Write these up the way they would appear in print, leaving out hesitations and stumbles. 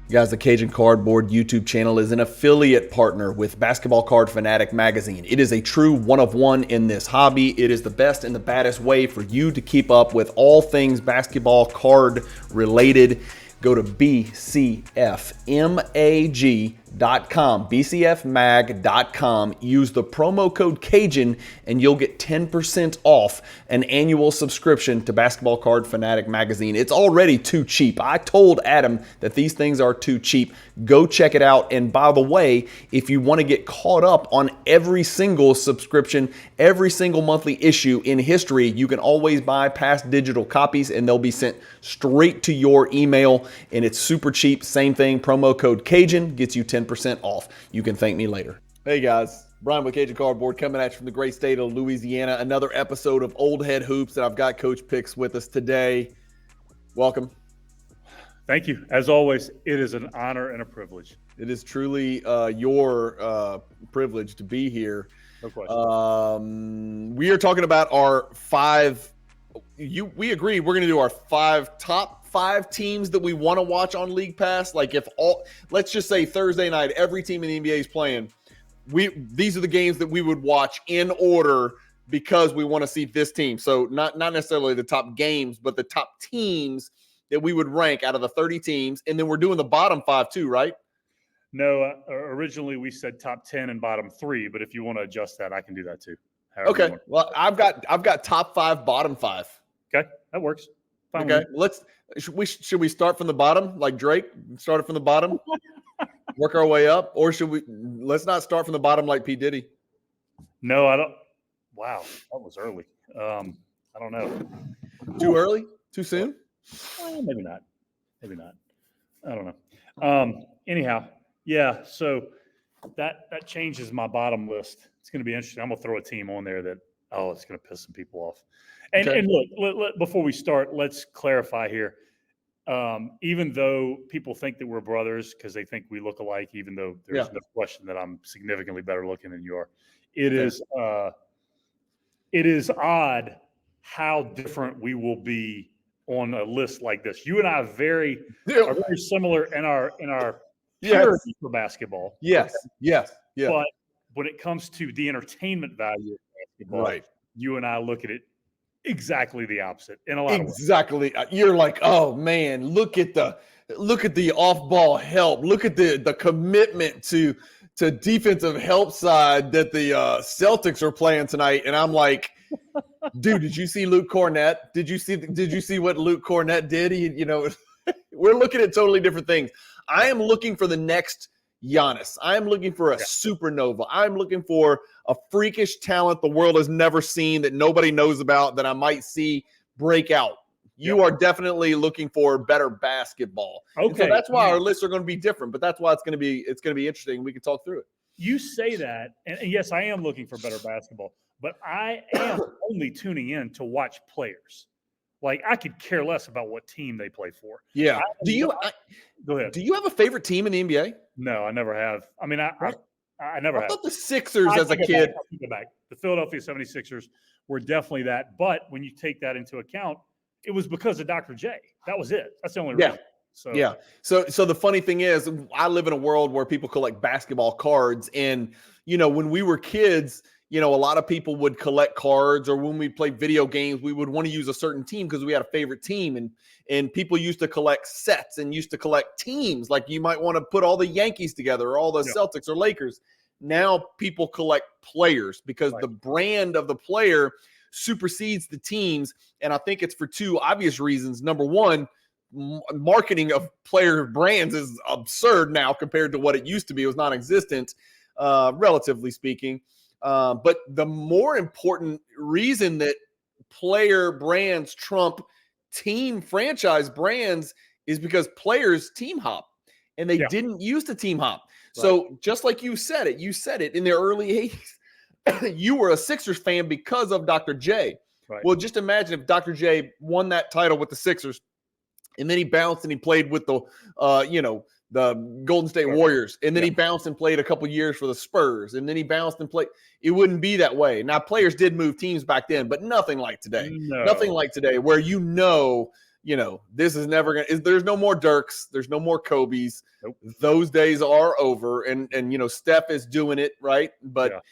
Guys, the Cajun Cardboard YouTube channel is an affiliate partner with Basketball Card Fanatic magazine. It is a true one-of-one in this hobby. It is the best and the baddest way for you to keep up with all things basketball card related. Go to bcfmag.com, bcfmag.com. Use the promo code Cajun and you'll get 10% off an annual subscription to Basketball Card Fanatic magazine. It's already too cheap. I told Adam that these things are too cheap. Go check it out. And by the way, if you want to get caught up on every single subscription, every single monthly issue in history, you can always buy past digital copies and they'll be sent straight to your email. And it's super cheap. Same thing. Promo code Cajun gets you 10% off. You can thank me later. Hey guys, Bryan with Cajun Cardboard coming at you from the great state of Louisiana. Another episode of Old Head Hoops, and I've got Coach Picks with us today. Welcome. Thank you. As always, it is an honor and a privilege. It is truly your privilege to be here. No question. We are talking about our we agreed we're going to do our top five teams that we want to watch on League Pass. Like let's just say Thursday night, every team in the NBA is playing. These are the games that we would watch in order because we want to see this team. So not necessarily the top games, but the top teams that we would rank out of the 30 teams. And then we're doing the bottom five too, right? No, originally we said top 10 and bottom 3, but if you want to adjust that, I can do that too. Okay. Well, I've got top 5, bottom 5. Okay, that works. Fine. Okay. Should we start from the bottom like Drake? Start it from the bottom, work our way up, or let's not start from the bottom like P. Diddy? No, I don't. Wow, that was early. I don't know. Too early? Too soon? Maybe not. I don't know. Anyhow, yeah. So that changes my bottom list. It's going to be interesting. I'm going to throw a team on there that it's going to piss some people off. And, okay. And look, before we start, let's clarify here. Even though people think that we're brothers because they think we look alike, even though there's no question that I'm significantly better looking than you are, it is odd how different we will be on a list like this. You and I are very similar in our purity for basketball. Yes. Okay? Yes. Yeah. But when it comes to the entertainment value of basketball, right, you and I look at it exactly the opposite in a lot of ways. Exactly. You're like, oh man, look at the off-ball help. Look at the commitment to defensive help side that the Celtics are playing tonight. And I'm like, dude, did you see Luke Cornett? Did you see what Luke Cornett did? We're looking at totally different things. I am looking for the next Giannis. I am looking for a supernova. I'm looking for a freakish talent the world has never seen that nobody knows about that I might see break out. You are definitely looking for better basketball. Okay. And so that's why our lists are going to be different, but that's why it's going to be interesting. We can talk through it. You say that, and yes, I am looking for better basketball, but I am only tuning in to watch players. Like, I could care less about what team they play for. Yeah. Go ahead. Do you have a favorite team in the NBA? No, I never have. I mean, I never have. I thought the Sixers as a kid. The Philadelphia 76ers were definitely that. But when you take that into account, it was because of Dr. J. That was it. That's the only reason. So the funny thing is, I live in a world where people collect basketball cards. And, when we were kids, a lot of people would collect cards, or when we played video games, we would want to use a certain team because we had a favorite team. And people used to collect sets and used to collect teams. Like you might want to put all the Yankees together or all the Celtics or Lakers. Now people collect players because the brand of the player supersedes the teams. And I think it's for two obvious reasons. Number one, marketing of player brands is absurd now compared to what it used to be. It was non-existent, relatively speaking. But the more important reason that player brands trump team franchise brands is because players team hop, and they didn't used to team hop. Right. So just like you said it in the early 80s, you were a Sixers fan because of Dr. J. Right. Well, just imagine if Dr. J won that title with the Sixers, and then he bounced and he played with the Golden State Warriors, and then he bounced and played a couple years for the Spurs, and then he bounced and played. It wouldn't be that way. Now, players did move teams back then, but nothing like today. No. Nothing like today where this is never going to – there's no more Dirks. There's no more Kobes. Nope. Those days are over. And Steph is doing it, right? But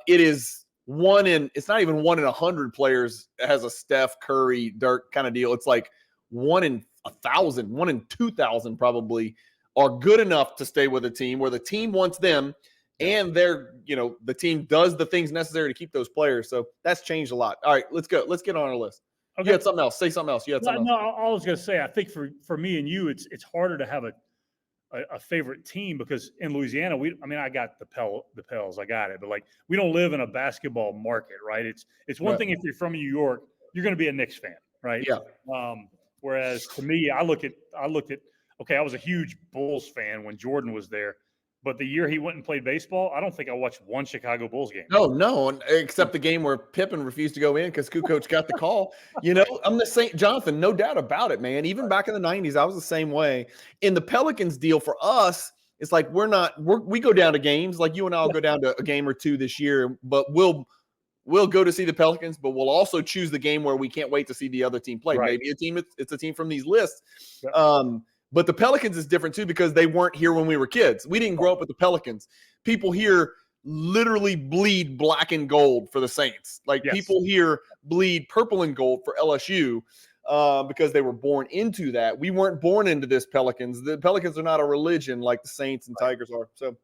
it is it's not even 1 in 100 players has a Steph, Curry, Dirk kind of deal. It's like 1 in 1,000, 1 in 2,000 probably are good enough to stay with a team where the team wants them and they're, the team does the things necessary to keep those players. So that's changed a lot. All right, let's go. Let's get on our list. Okay. You had something else. Say something else. You had something else. No, I was going to say, I think for me and you, it's harder to have a favorite team because in Louisiana, I got the Pels, I got it, but like we don't live in a basketball market, right? It's one thing if you're from New York, you're going to be a Knicks fan, right? Yeah. Whereas to me, I looked at okay, I was a huge Bulls fan when Jordan was there, but the year he went and played baseball, I don't think I watched one Chicago Bulls game. No, except the game where Pippen refused to go in because Kukoc got the call. I'm the same, Jonathan, no doubt about it, man. Even back in the 90s, I was the same way. In the Pelicans deal for us, it's like we go down to games. Like you and I will go down to a game or two this year, but we'll go to see the Pelicans, but we'll also choose the game where we can't wait to see the other team play. Right. Maybe it's a team from these lists. Yeah. But the Pelicans is different too because they weren't here when we were kids. We didn't grow up with the Pelicans. People here literally bleed black and gold for the Saints. Like people here bleed purple and gold for LSU because they were born into that. We weren't born into this Pelicans. The Pelicans are not a religion like the Saints and Tigers are. So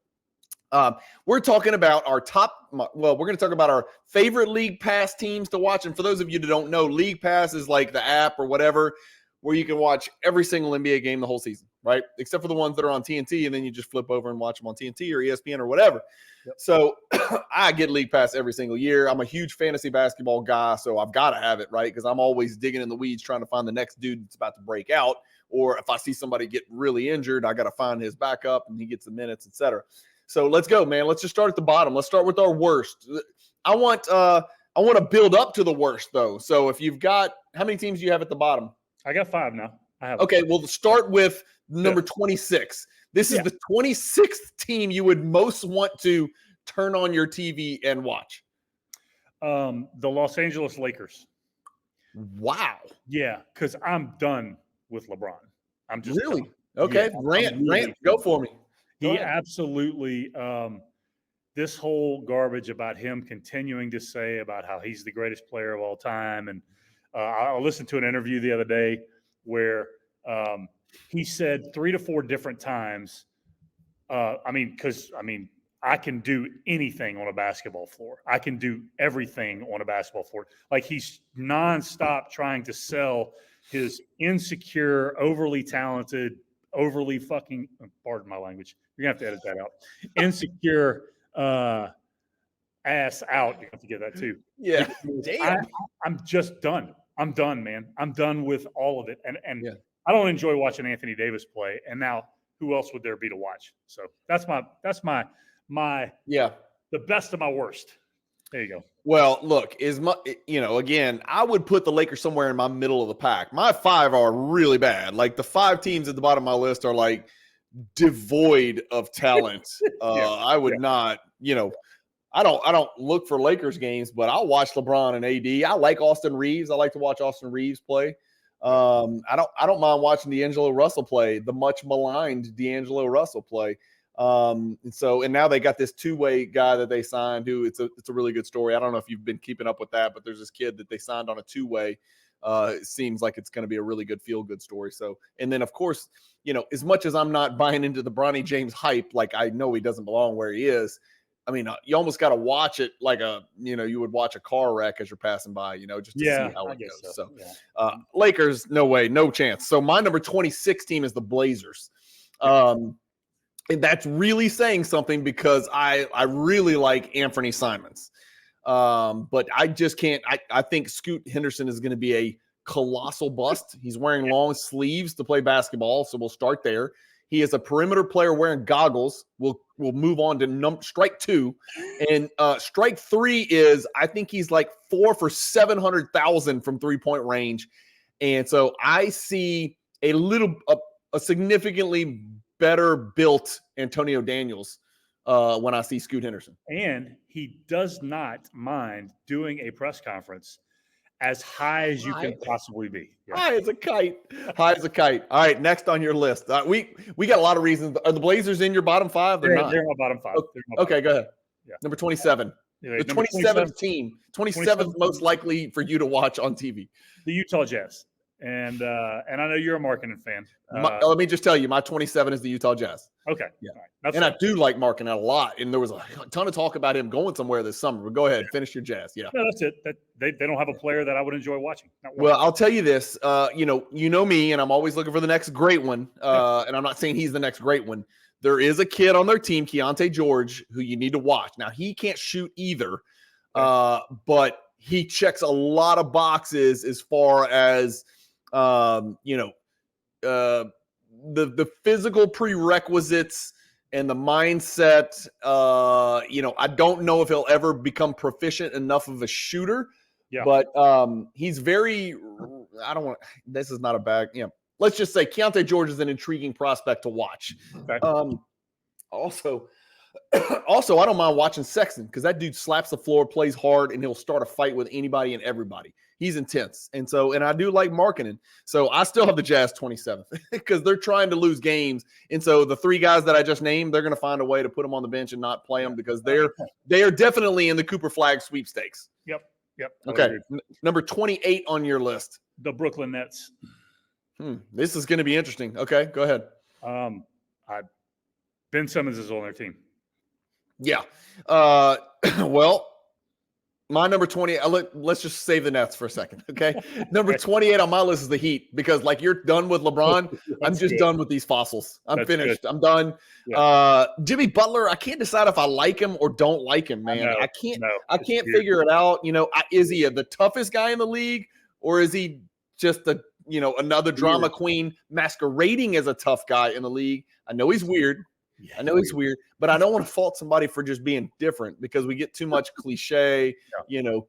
we're talking about we're going to talk about our favorite League Pass teams to watch. And for those of you that don't know, League Pass is like the app or whatever where you can watch every single NBA game the whole season, right? Except for the ones that are on TNT, and then you just flip over and watch them on TNT or ESPN or whatever. Yep. So I get League Pass every single year. I'm a huge fantasy basketball guy, so I've got to have it, right? Because I'm always digging in the weeds trying to find the next dude that's about to break out. Or if I see somebody get really injured, I got to find his backup, and he gets the minutes, etc. So let's go, man. Let's just start at the bottom. Let's start with our worst. I want to build up to the worst, though. So if you've got – how many teams do you have at the bottom? I got 5 now. I have. Okay, well, start with number 26. This is the 26th team you would most want to turn on your TV and watch. The Los Angeles Lakers. Wow. Yeah, because I'm done with LeBron. I'm just really done. okay. Yeah, rant. Go for me. He absolutely. This whole garbage about him continuing to say about how he's the greatest player of all time, and I listened to an interview the other day where he said 3 to 4 different times. I can do anything on a basketball floor. I can do everything on a basketball floor. Like he's nonstop trying to sell his insecure, overly talented, overly fucking, pardon my language, you're going to have to edit that out, insecure ass out. You have to get that too. Yeah. Damn. I'm just done. I'm done, man. I'm done with all of it. And I don't enjoy watching Anthony Davis play. And now who else would there be to watch? So that's my the best of my worst. There you go. Well, look, again, I would put the Lakers somewhere in my middle of the pack. My 5 are really bad. Like the 5 teams at the bottom of my list are like devoid of talent. I would not, I don't look for Lakers games, but I'll watch LeBron and AD. I like Austin Reeves. I like to watch Austin Reeves play. I don't mind watching D'Angelo Russell play, the much maligned D'Angelo Russell play. And now they got this 2-way guy that they signed who it's a really good story. I don't know if you've been keeping up with that, but there's this kid that they signed on a 2-way. It seems like it's going to be a really good feel-good story. So, and then of course, as much as I'm not buying into the Bronny James hype, like I know he doesn't belong where he is. I mean, you almost got to watch it like you would watch a car wreck as you're passing by, just to see how it goes. So Lakers, no way, no chance. So my number 26 team is the Blazers. And that's really saying something because I really like Anthony Simons. But I just can't. I think Scoot Henderson is going to be a colossal bust. He's wearing long sleeves to play basketball, so we'll start there. He is a perimeter player wearing goggles. We'll move on to strike 2. And strike 3 is, I think he's like 4 for 700,000 from 3-point range. And so I see a significantly better built Antonio Daniels when I see Scoot Henderson. And he does not mind doing a press conference as high as you can possibly be. Yeah. High as a kite. High as a kite. All right, next on your list. We got a lot of reasons. Are the Blazers in your bottom 5? They're not. They're in my bottom 5. Okay, go ahead. Yeah. Number 27. The 27th team. 27th most likely for you to watch on TV. The Utah Jazz. And I know you're a marketing fan. Let me just tell you, my 27 is the Utah Jazz. Okay. Yeah. Right. I do like Markkanen a lot. And there was a ton of talk about him going somewhere this summer. But go ahead, finish your Jazz. Yeah. No, that's it. They don't have a player that I would enjoy watching. Well, I'll tell you this. You know me, and I'm always looking for the next great one. And I'm not saying he's the next great one. There is a kid on their team, Keontae George, who you need to watch. Now, he can't shoot either, but he checks a lot of boxes as far as the physical prerequisites and the mindset. I don't know if he'll ever become proficient enough of a shooter, but he's very, this is not a bad, let's just say Keontae George is an intriguing prospect to watch. Okay. Also, I don't mind watching Sexton because that dude slaps the floor, plays hard, and he'll start a fight with anybody and everybody. He's intense. And I do like Markkanen. So I still have the Jazz 27th because they're trying to lose games. And so the 3 guys that I just named, they're going to find a way to put them on the bench and not play them because they are definitely in the Cooper Flag sweepstakes. Yep. Okay. Number 28 on your list. The Brooklyn Nets. This is going to be interesting. Okay, go ahead. Ben Simmons is on their team. Yeah. Well, my number 20, let's just save the Nets for a second, okay? Number 28 on my list is the Heat because, like, you're done with LeBron. I'm just done with these fossils. I'm finished. Good. I'm done. Yeah. Jimmy Butler, I can't decide if I like him or don't like him, man. I can't figure it out. Is he the toughest guy in the league or is he just another drama queen masquerading as a tough guy in the league? I know he's weird. Yeah, I know he's weird, but I don't want to fault somebody for just being different because we get too much cliche,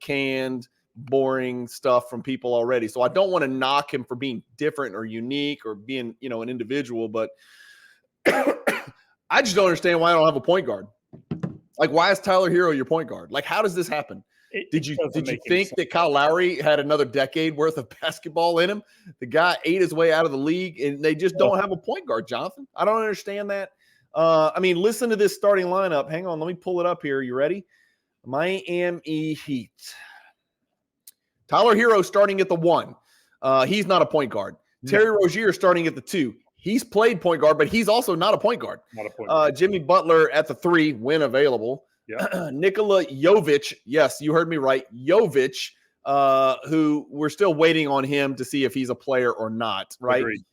canned, boring stuff from people already. So I don't want to knock him for being different or unique or being, an individual, but I just don't understand why I don't have a point guard. Like, why is Tyler Hero your point guard? Like, how does this happen? Did you think that Kyle Lowry had another decade worth of basketball in him? The guy ate his way out of the league, and they just don't have a point guard, Jonathan. I don't understand that. Listen to this starting lineup. Hang on, let me pull it up here. You ready? Miami Heat. Tyler Hero starting at the 1. He's not a point guard. Terry Rozier starting at the 2. He's played point guard, but he's also not a point guard. Jimmy Butler at the 3 when available. Yeah. Nikola Jovic. Yes, you heard me right. Jovic, who we're still waiting on him to see if he's a player or not. Right. Agreed.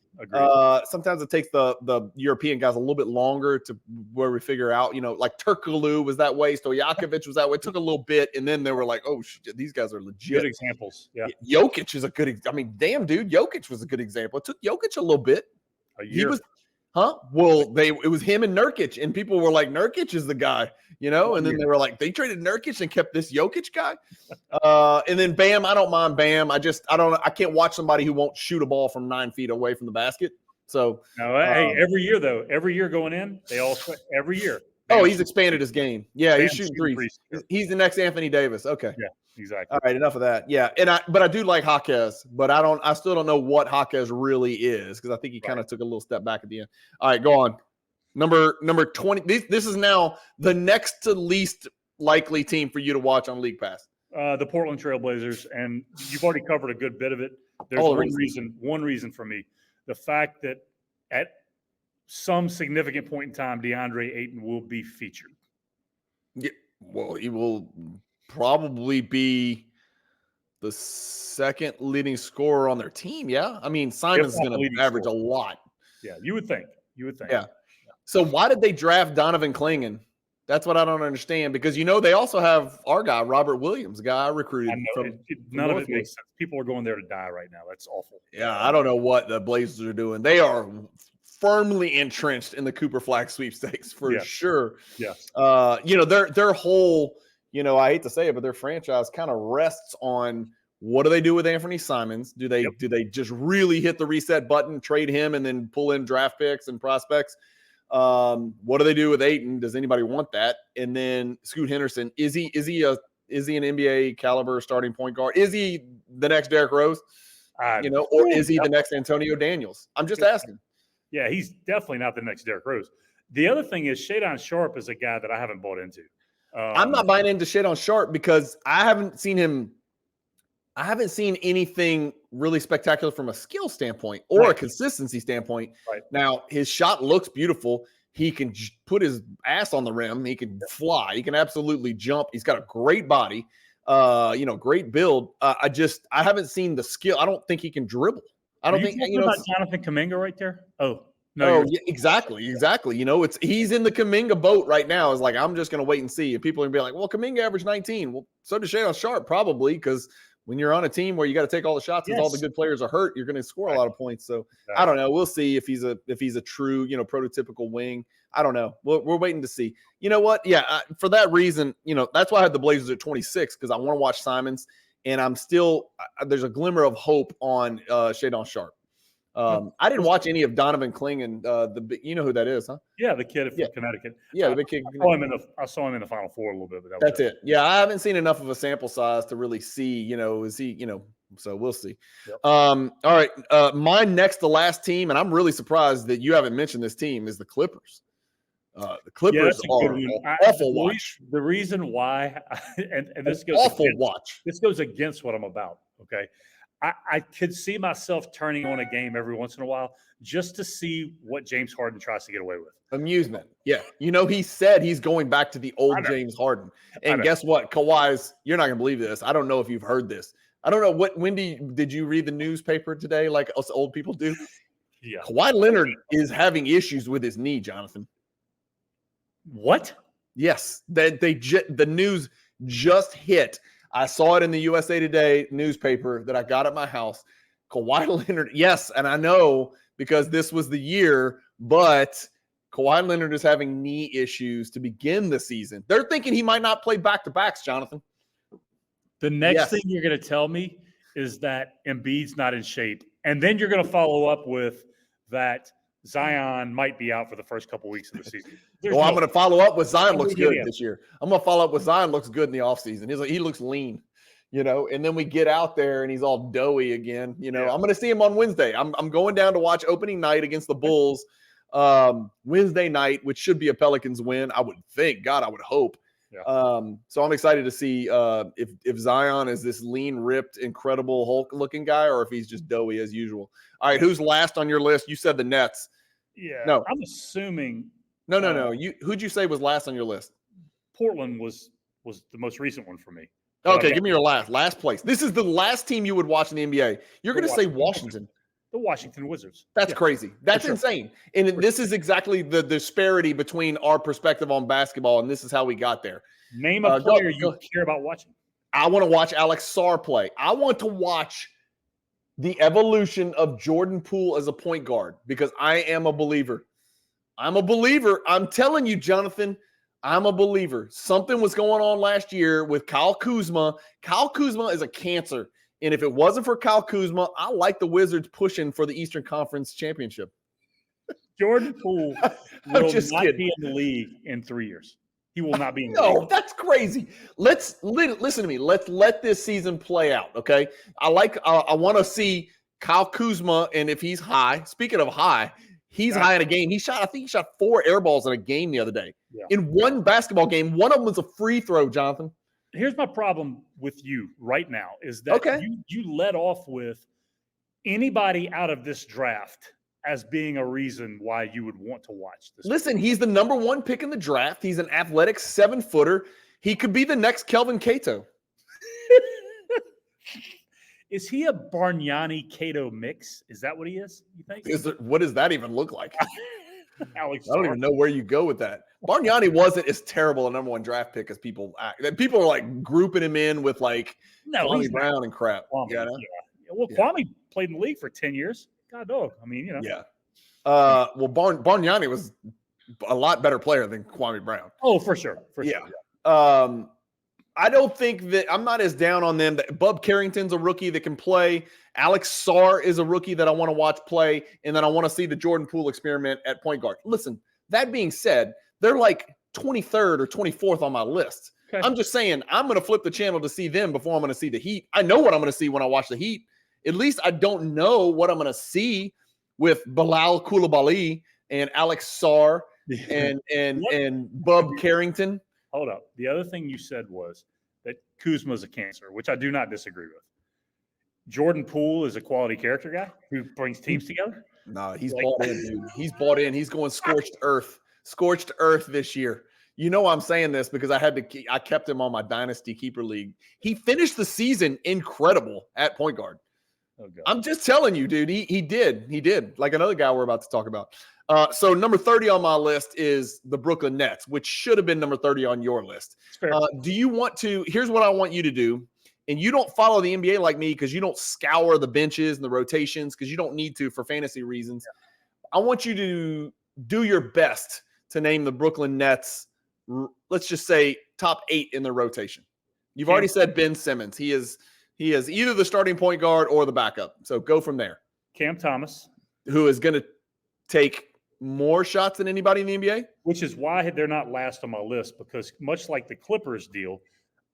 Sometimes it takes the European guys a little bit longer to where we figure out, like Turkoglu was that way. Stojakovic was that way. It took a little bit. And then they were like, oh, shit, these guys are legit. Good examples. Yeah. Jokic is a good, damn dude. Jokic was a good example. It took Jokic a little bit. A year. Well, it was him and Nurkic, and people were like, Nurkic is the guy, and then they were like, they traded Nurkic and kept this Jokic guy. And then Bam, I don't mind Bam. I can't watch somebody who won't shoot a ball from 9 feet away from the basket. So every year going in, they all every year. Bam. Oh, he's expanded his game. Yeah, he's shooting threes. He's the next Anthony Davis. Okay. Yeah, exactly. All right, enough of that. Yeah, but I do like Jaquez, but I still don't know what Jaquez really is because I think he kind of took a little step back at the end. All right, go on. Number 20. This is now the next to least likely team for you to watch on League Pass. The Portland Trailblazers, and you've already covered a good bit of it. There's one reason for me. The fact that at some significant point in time, DeAndre Ayton will be featured. Yeah, well, he will probably be the second leading scorer on their team. Yeah, Simon's going to average a lot. Yeah, you would think. Yeah. So why did they draft Donovan Clingan? That's what I don't understand because they also have our guy Robert Williams, guy I recruited. I know. None of it makes sense. People are going there to die right now. That's awful. Yeah, I don't know what the Blazers are doing. They are firmly entrenched in the Cooper Flag sweepstakes for sure. Yes. Their whole, I hate to say it, but their franchise kind of rests on what do they do with Anthony Simons? Do they just really hit the reset button, trade him, and then pull in draft picks and prospects? What do they do with Ayton? Does anybody want that? And then Scoot Henderson, is he a is he an NBA caliber starting point guard? Is he the next Derrick Rose? Or is he the next Antonio Daniels? I'm just asking. Yeah, he's definitely not the next Derrick Rose. The other thing is Shadon Sharp is a guy that I haven't bought into. I'm not buying into Shadon Sharp because I haven't seen him. I haven't seen anything really spectacular from a skill standpoint or a consistency standpoint. Right. Now, his shot looks beautiful. He can put his ass on the rim. He can fly. He can absolutely jump. He's got a great body, great build. I haven't seen the skill. I don't think he can dribble. I don't think about Jonathan Kuminga right there. Oh, no. Oh, yeah, exactly. He's in the Kuminga boat right now. It's like, I'm just going to wait and see. And people are going to be like, well, Kuminga averaged 19. Well, so does Shadon Sharp probably, because when you're on a team where you got to take all the shots because all the good players are hurt, you're going to score a lot of points. So I don't know. We'll see if he's a true, prototypical wing. I don't know. We're waiting to see. You know what? Yeah, for that reason, that's why I had the Blazers at 26, because I want to watch Simons, and I'm still there's a glimmer of hope on Shadon Sharp. I didn't watch any of Donovan Clingan. You know who that is, huh? Yeah, the kid from Connecticut. Yeah, the big kid. I saw him in the Final Four a little bit, but that's it. Yeah, I haven't seen enough of a sample size to really see. Is he? So we'll see. Yep. All right. My next to last team, and I'm really surprised that you haven't mentioned this team, is the Clippers. The Clippers are awful watch. The reason why, and this goes awful watch. This goes against what I'm about. Okay. I could see myself turning on a game every once in a while just to see what James Harden tries to get away with. Amusement. Yeah. He said he's going back to the old James Harden. And guess what? Kawhi's, you're not going to believe this. I don't know if you've heard this. I don't know when did you read the newspaper today like us old people do? Yeah. Kawhi Leonard is having issues with his knee, Jonathan. What? Yes. The news just hit. I saw it in the USA Today newspaper that I got at my house. Kawhi Leonard, yes, and I know because this was the year, but Kawhi Leonard is having knee issues to begin the season. They're thinking he might not play back-to-backs, Jonathan. The next thing you're going to tell me is that Embiid's not in shape, and then you're going to follow up with that Zion might be out for the first couple weeks of the season. I'm going to follow up with Zion looks good this year. I'm going to follow up with Zion looks good in the offseason. He looks lean, and then we get out there and he's all doughy again. I'm going to see him on Wednesday. I'm going down to watch opening night against the Bulls Wednesday night, which should be a Pelicans win. I would think. God, I would hope. Yeah. So I'm excited to see if Zion is this lean, ripped, incredible Hulk-looking guy or if he's just doughy as usual. All right, who's last on your list? You said the Nets. Yeah. No. I'm assuming. No. Who'd you say was last on your list? Portland was the most recent one for me. Okay, give me your last place. This is the last team you would watch in the NBA. You're going to say Washington. The Washington Wizards. That's crazy. That's insane. And this is exactly the disparity between our perspective on basketball, and this is how we got there. Name a player you care about watching. I want to watch Alex Sarr play. I want to watch the evolution of Jordan Poole as a point guard because I am a believer. I'm a believer. I'm telling you, Jonathan, I'm a believer. Something was going on last year with Kyle Kuzma. Kyle Kuzma is a cancer. And if it wasn't for Kyle Kuzma, I like the Wizards pushing for the Eastern Conference Championship. Jordan Poole will not be in the league in 3 years. He will not be in the league. No, that's crazy. Listen to me. Let's let this season play out, okay? I want to see Kyle Kuzma, and if he's high, speaking of high, he's high in a game. I think he shot 4 air balls in a game the other day. Yeah. In one basketball game, one of them was a free throw, Jonathan. Here's my problem with you right now is that you led off with anybody out of this draft as being a reason why you would want to watch this. Listen, he's the number 1 pick in the draft. He's an athletic 7-footer. He could be the next Kelvin Cato. Is he a Bargnani Cato mix? Is that what he is? You think? What does that even look like? Alex, I don't even know where you go with that. Bargnani wasn't as terrible a number 1 draft pick as people act. People are like grouping him in with like Kwame Brown and crap. Kwame, Well, Kwame played in the league for 10 years. God dog. I mean, Yeah. Well, Bargnani was a lot better player than Kwame Brown. Oh, for sure. I don't think that I'm not as down on them. Bub Carrington's a rookie that can play. Alex Sarr is a rookie that I want to watch play. And then I want to see the Jordan Poole experiment at point guard. Listen, that being said, they're like 23rd or 24th on my list. I'm just saying I'm going to flip the channel to see them before I'm going to see the Heat. I know what I'm going to see when I watch the Heat. At least I don't know what I'm going to see with Bilal Coulibaly and Alex Sarr and Bub Carrington. Hold up. The other thing you said was that Kuzma's a cancer, which I do not disagree with. Jordan Poole is a quality character guy who brings teams together. No, he's bought in, dude. He's bought in. He's going scorched earth this year. You know I'm saying this because I kept him on my Dynasty Keeper League. He finished the season incredible at point guard. Oh, God. I'm just telling you, dude. He did. Like another guy we're about to talk about. So number 30 on my list is the Brooklyn Nets, which should have been number 30 on your list. Do you want to – here's what I want you to do. And you don't follow the NBA like me because you don't scour the benches and the rotations because you don't need to for fantasy reasons. I want you to do your best to name the Brooklyn Nets, let's just say, top 8 in their rotation. You've already said Ben Simmons. He is either the starting point guard or the backup. So go from there. Cam Thomas. Who is going to take more shots than anybody in the NBA? Which is why they're not last on my list, because much like the Clippers deal,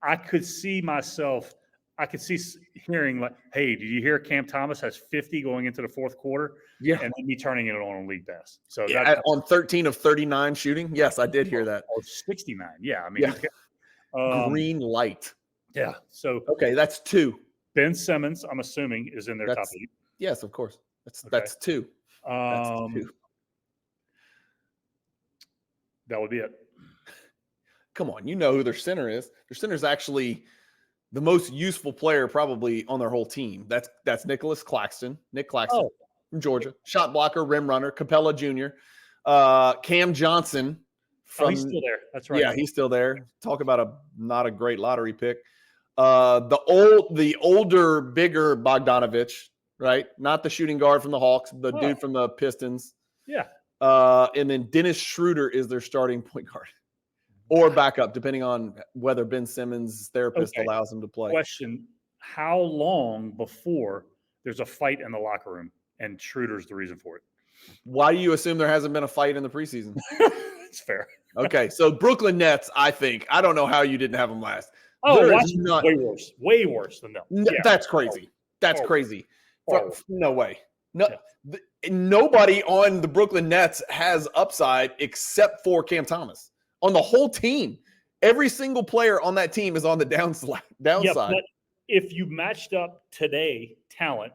I could see hearing like, hey, did you hear Cam Thomas has 50 going into the fourth quarter? Yeah. And then me turning it on League Pass. So on 13 of 39 shooting? Yes, I did hear that. Or 69. Yeah. I mean, green light. Yeah. So okay, that's 2. Ben Simmons, I'm assuming, is in their top 8. Yes, of course. That's 2. That's 2. That would be it. Come on, you know who their center is. Their center is actually the most useful player probably on their whole team. That's Nick Claxton from Georgia. Shot blocker, rim runner, Capella Jr., Cam Johnson. He's still there. That's right. Yeah, he's still there. Talk about not a great lottery pick. The older, bigger Bogdanovich, right? Not the shooting guard from the Hawks, the dude from the Pistons. Yeah. And then Dennis Schroeder is their starting point guard. Or backup, depending on whether Ben Simmons' therapist allows him to play. Question, how long before there's a fight in the locker room and Schroeder's the reason for it? Why do you assume there hasn't been a fight in the preseason? It's fair. Okay, so Brooklyn Nets, I don't know how you didn't have them last. Way worse than them. Yeah. That's crazy. That's crazy. No way. Nobody on the Brooklyn Nets has upside except for Cam Thomas. On the whole team, every single player on that team is on the downside. Yeah, but if you matched up today talent,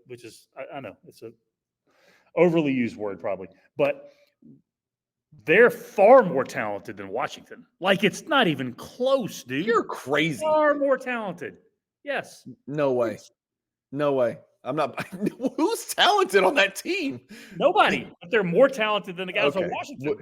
which is I know it's a overly used word probably, but they're far more talented than Washington. Like, it's not even close, dude. You're crazy. Far more talented. Yes. No way. I'm not. Who's talented on that team? Nobody. But they're more talented than the guys on Washington.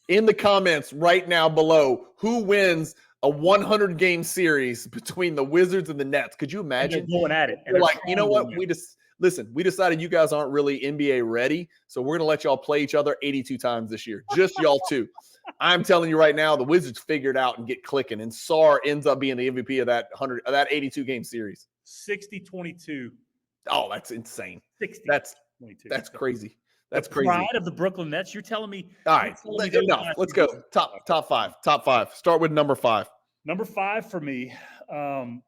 In the comments right now below, who wins a 100-game series between the Wizards and the Nets? Could you imagine? And they're going at it. They're like, you know what? We decided you guys aren't really NBA ready, so we're going to let y'all play each other 82 times this year. Just y'all two. I'm telling you right now, the Wizards figure it out and get clicking, and Sarr ends up being the MVP of that 82-game series. 60-22. Oh, that's insane. 60. That's crazy. That's crazy. Pride of the Brooklyn Nets. You're telling me. All right, let's go. Top five. Start with number 5. Number 5 for me, and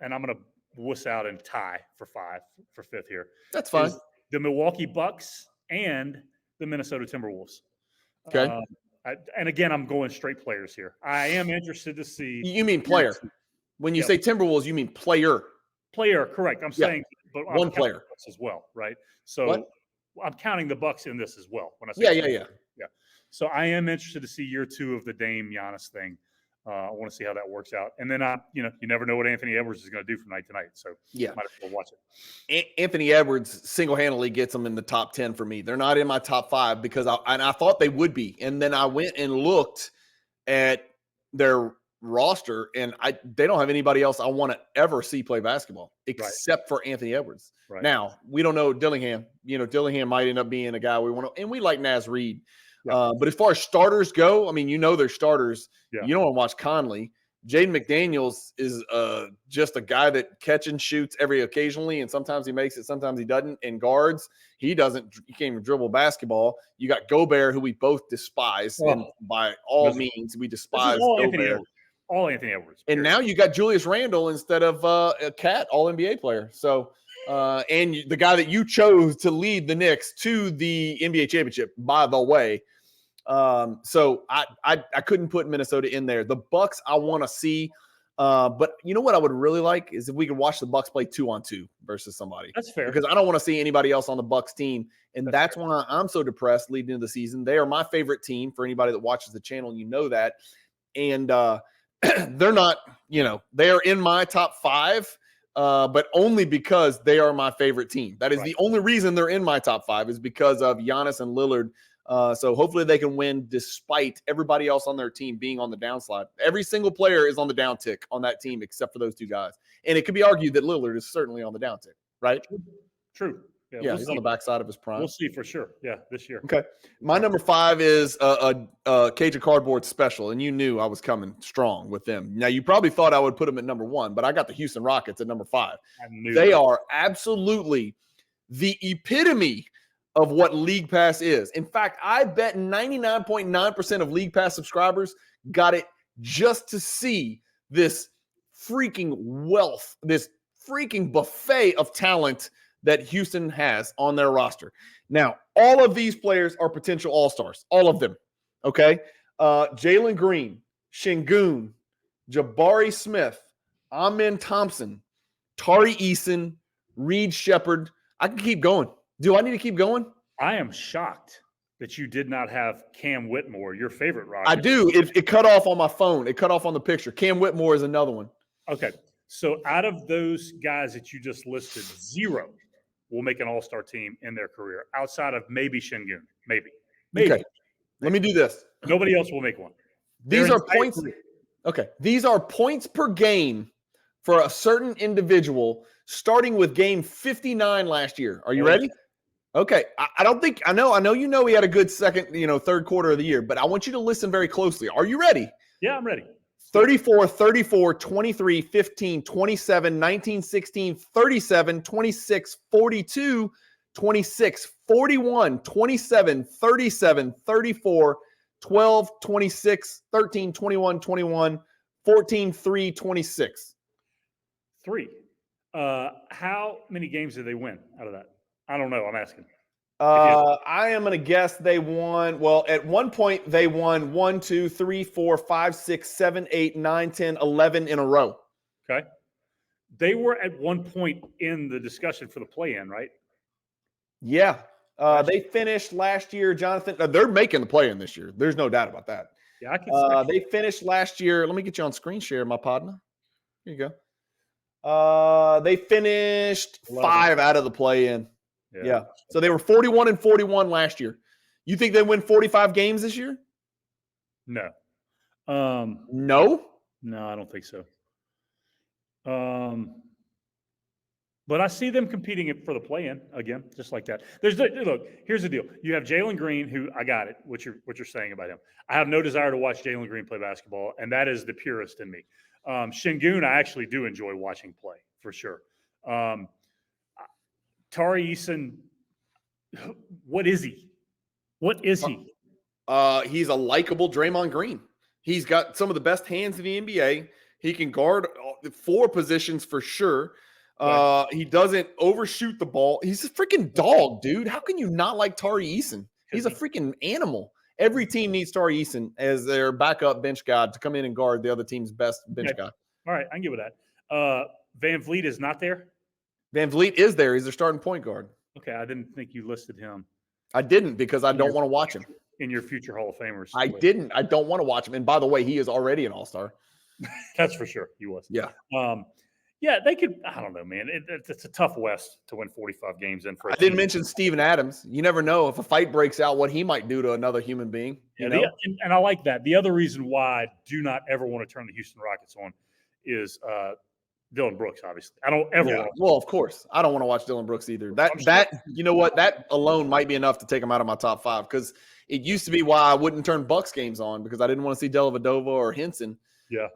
I'm going to wuss out and tie for 5th here. That's fine. The Milwaukee Bucks and the Minnesota Timberwolves. Okay. And again, I'm going straight players here. I am interested to see. You mean player? When you say Timberwolves, you mean player? Player, correct. I'm saying, but one player as well, right? So. What? I'm counting the Bucks in this as well. When I say yeah. So I am interested to see year 2 of the Dame Giannis thing. I want to see how that works out. And then you never know what Anthony Edwards is going to do from night to night. So might as well watch it. Anthony Edwards single-handedly gets them in the top 10 for me. They're not in my top 5 because I thought they would be. And then I went and looked at their roster, and they don't have anybody else I want to ever see play basketball except for Anthony Edwards. Right. Now, we don't know Dillingham. Dillingham might end up being a guy we want to – and we like Naz Reid. Yeah. But as far as starters go, I mean, they're starters. Yeah. You don't want to watch Conley. Jaden McDaniels is just a guy that catch and shoots every occasionally, and sometimes he makes it, sometimes he doesn't. And guards, he can't even dribble basketball. You got Gobert, who we both despise, and by all means, we despise Gobert. All Anthony Edwards. And now you got Julius Randle instead of a Cat, all NBA player. So, and the guy that you chose to lead the Knicks to the NBA championship, by the way. So I couldn't put Minnesota in there. The Bucks I want to see, but you know what I would really like is if we could watch the Bucks play 2-on-2 versus somebody. That's fair. Because I don't want to see anybody else on the Bucks team, and that's why I'm so depressed leading into the season. They are my favorite team for anybody that watches the channel. You know that, and they're not. They are in my top 5. But only because they are my favorite team. That is the only reason they're in my top 5 is because of Giannis and Lillard. So hopefully they can win despite everybody else on their team being on the downslide. Every single player is on the downtick on that team except for those 2 guys. And it could be argued that Lillard is certainly on the downtick, right? True. Yeah, he's on the backside of his prime. We'll see for sure. Yeah, this year. Okay. My number 5 is a Cajun Cardboard special, and you knew I was coming strong with them. Now, you probably thought I would put them at number 1, but I got the Houston Rockets at number 5. They are absolutely the epitome of what League Pass is. In fact, I bet 99.9% of League Pass subscribers got it just to see this freaking wealth, this freaking buffet of talent that Houston has on their roster. Now, all of these players are potential all-stars, all of them, okay? Jalen Green, Şengün, Jabari Smith, Amen Thompson, Tari Eason, Reed Shepherd. I can keep going. Do I need to keep going? I am shocked that you did not have Cam Whitmore, your favorite Rocket. I do. It cut off on my phone. It cut off on the picture. Cam Whitmore is another one. Okay. So out of those guys that you just listed, 0 will make an all-star team in their career outside of maybe Şengün. Maybe. Okay. Let me do this. Nobody else will make one. These are points. Okay. These are points per game for a certain individual starting with game 59 last year. Are you ready? Okay. I know you know he had a good second, third quarter of the year, but I want you to listen very closely. Are you ready? Yeah, I'm ready. 34, 34, 23, 15, 27, 19, 16, 37, 26, 42, 26, 41, 27, 37, 34, 12, 26, 13, 21, 21, 14, 3, 26. 3. How many games did they win out of that? I don't know. I'm asking. I am going to guess they won. Well, at one point they won 1, 2, 3, 4, 5, 6, 7, 8, 9, 10, 11 in a row. Okay. They were at one point in the discussion for the play-in, right? Yeah. They finished last year, Jonathan. They're making the play-in this year. There's no doubt about that. Yeah, I can. They finished last year. Let me get you on screen share, my partner. Here you go. They finished 5 out of the play-in. Yeah. So they were 41-41 last year. You think they win 45 games this year? No. No? No, I don't think so. But I see them competing for the play-in again, just like that. Look, here's the deal. You have Jalen Green, who I got it, what you're saying about him. I have no desire to watch Jalen Green play basketball, and that is the purist in me. Şengün, I actually do enjoy watching play, for sure. Tari Eason, what is he? What is he? He's a likable Draymond Green. He's got some of the best hands in the NBA. He can guard 4 positions for sure. He doesn't overshoot the ball. He's a freaking dog, dude. How can you not like Tari Eason? He's a freaking animal. Every team needs Tari Eason as their backup bench guy to come in and guard the other team's best bench guy. All right, I can get with that. Van Vliet is not there? Van Vliet is there. He's their starting point guard. Okay, I didn't think you listed him. I didn't because I don't want to watch him. In your future Hall of Famers. I didn't. I don't want to watch him. And by the way, he is already an all-star. That's for sure. He was. Yeah. Yeah, they could. I don't know, man. It's a tough West to win 45 games in. I didn't mention Steven Adams. You never know if a fight breaks out what he might do to another human being. And I like that. The other reason why I do not ever want to turn the Houston Rockets on is Dylan Brooks. Obviously, I don't ever. Yeah, well, of course, I don't want to watch Dylan Brooks either. That you know what? That alone might be enough to take him out of my top 5 because it used to be why I wouldn't turn Bucks games on because I didn't want to see Dellavedova or Henson. Yeah.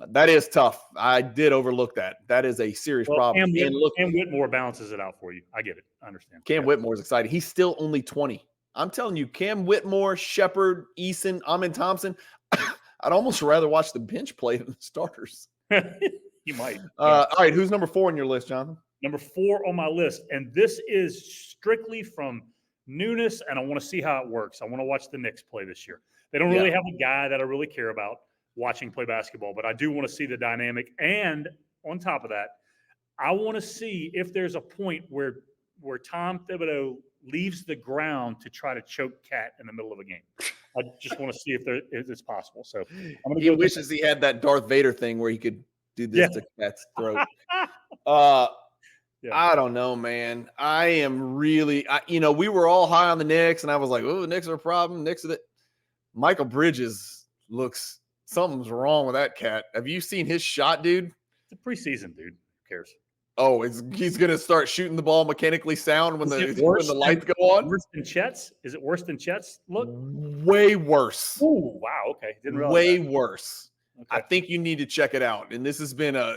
That is tough. I did overlook that. That is a serious problem. Cam Whitmore balances it out for you. I get it. I understand. Cam Whitmore is exciting. He's still only 20. I'm telling you, Cam Whitmore, Shepherd, Eason, Amen Thompson. I'd almost rather watch the bench play than the starters. You might. All right, who's number 4 on your list, Jonathan? Number 4 on my list, and this is strictly from newness, and I want to see how it works. I want to watch the Knicks play this year. They don't really have a guy that I really care about watching play basketball, but I do want to see the dynamic. And on top of that, I want to see if there's a point where Tom Thibodeau leaves the ground to try to choke Cat in the middle of a game. I just want to see if it's possible. So he wishes he had that Darth Vader thing where he could do this to Cat's throat. I don't know, man. I am really, we were all high on the Knicks, and I was like, oh, the Knicks are a problem. Knicks are Michael Bridges looks, something's wrong with that cat. Have you seen his shot, dude? It's a preseason, dude. Who cares? Oh, he's going to start shooting the ball mechanically sound when the lights go on? Worse than Chet's? Is it worse than Chet's look? Way worse. Oh, wow. Okay. Didn't realize Way that. worse. Okay. I think you need to check it out. And this has been a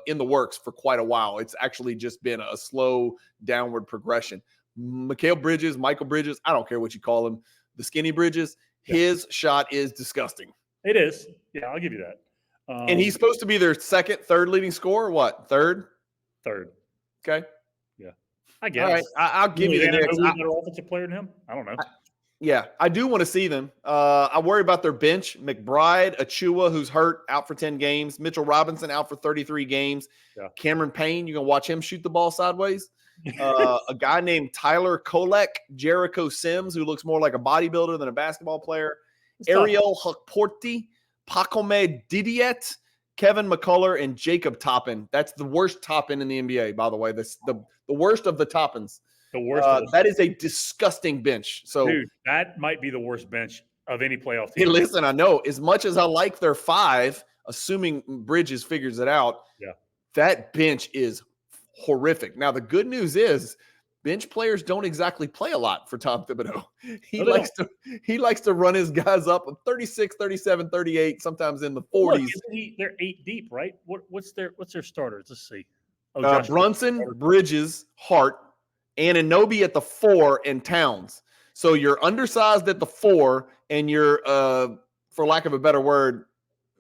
in the works for quite a while. It's actually just been a slow downward progression. Michael Bridges, I don't care what you call him, the skinny Bridges, his shot is disgusting. It is. Yeah, I'll give you that. And he's supposed to be their third leading scorer. What? Third. Okay. Yeah. I guess. All right. I'll give you the Knicks. Better offensive player than him? I don't know. I do want to see them. I worry about their bench. McBride, Achua, who's hurt, out for 10 games. Mitchell Robinson, out for 33 games. Yeah. Cameron Payne, you going to watch him shoot the ball sideways? A guy named Tyler Kolek, Jericho Sims, who looks more like a bodybuilder than a basketball player. Ariel Hukporti, Pacome Didiet, Kevin McCullough, and Jacob Toppin. That's the worst Toppin in the NBA, by the way. The worst of the Toppins. The worst. That is a disgusting bench. So, dude, that might be the worst bench of any playoff team. Hey, listen, I know as much as I like their 5, assuming Bridges figures it out. Yeah, that bench is horrific. Now, the good news is bench players don't exactly play a lot for Tom Thibodeau. He likes to run his guys up 36, 37, 38, sometimes in the 40s. Look, they're 8 deep, right? What's their starters? Let's see. Brunson, Bridges, Hart, Anunoby at the 4, and Towns. So you're undersized at the 4, and you're, for lack of a better word,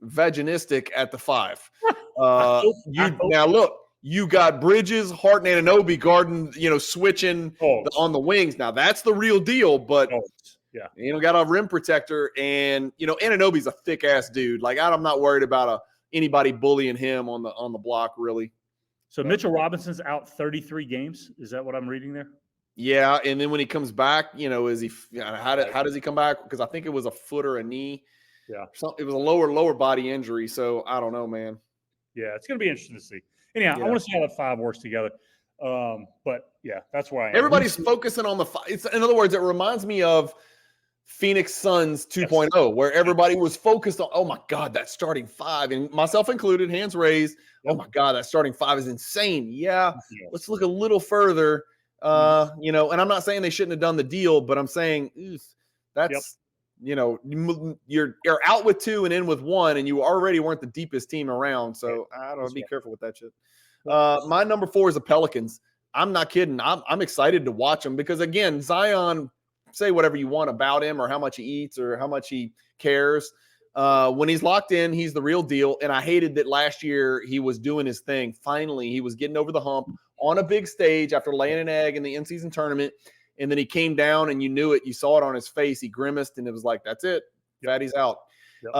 vaginistic at the 5. Now look, you got Bridges, Hart, and Anunoby guarding, switching on the wings. Now that's the real deal, but got a rim protector, and Anunoby's a thick ass dude. Like I'm not worried about anybody bullying him on the block really. So Mitchell Robinson's out 33 games. Is that what I'm reading there? Yeah, and then when he comes back, is he? How does he come back? Because I think it was a foot or a knee. Yeah, it was a lower body injury. So I don't know, man. Yeah, it's going to be interesting to see. Anyhow, I want to see how that 5 works together. But yeah, that's where I am. Everybody's focusing on the 5. In other words, it reminds me of Phoenix Suns 2.0, where everybody was focused on, oh my God, that starting 5, and myself included, hands raised. Oh my God, that starting 5 is insane. Yeah, let's look a little further. And I'm not saying they shouldn't have done the deal, but I'm saying that's you're out with 2 and in with 1, and you already weren't the deepest team around. So I don't know, be careful with that shit. My number 4 is the Pelicans. I'm not kidding. I'm excited to watch them because again, Zion, say whatever you want about him or how much he eats or how much he cares. When he's locked in, he's the real deal. And I hated that last year he was doing his thing. Finally, he was getting over the hump on a big stage after laying an egg in the in-season tournament. And then he came down and you knew it. You saw it on his face. He grimaced and it was like, that's it. Fatty's out. Yep.